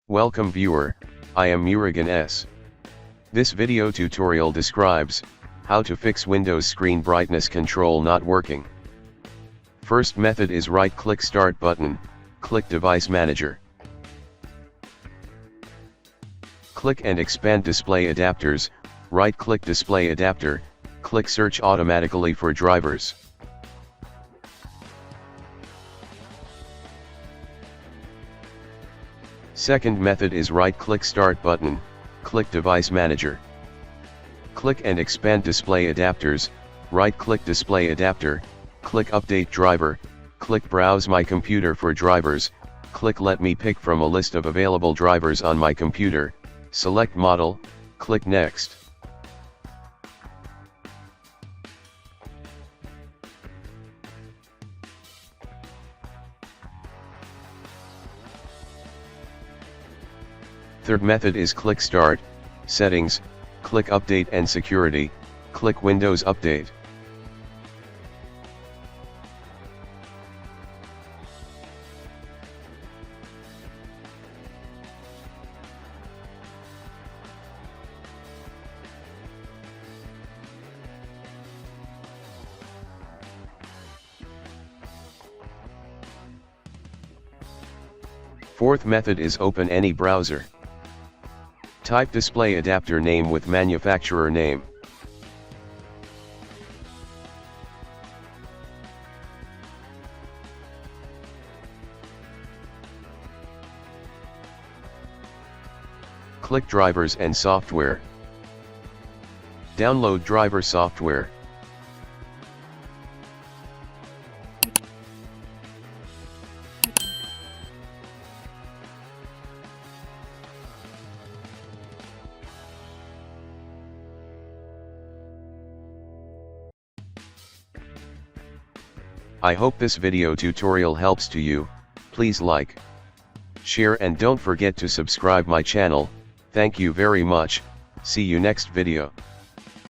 Welcome viewer, I am Murugan S. This video tutorial describes how to fix Windows screen brightness control not working. First method is right-click Start button, click Device Manager. Click and expand Display Adapters, right-click Display Adapter, click Search automatically for drivers. Second method is right-click Start button, click Device Manager. Click and expand Display Adapters, right-click Display Adapter, click Update Driver, click Browse My Computer for drivers, click Let me pick from a list of available drivers on my computer, select Model, click Next. Third method is click Start, Settings, click Update and Security, click Windows Update. Fourth method is open any browser. Type display adapter name with manufacturer name. Click Drivers and Software. Download driver software. I hope this video tutorial helps to you. Please like, share and don't forget to subscribe my channel. Thank you very much. See you next video.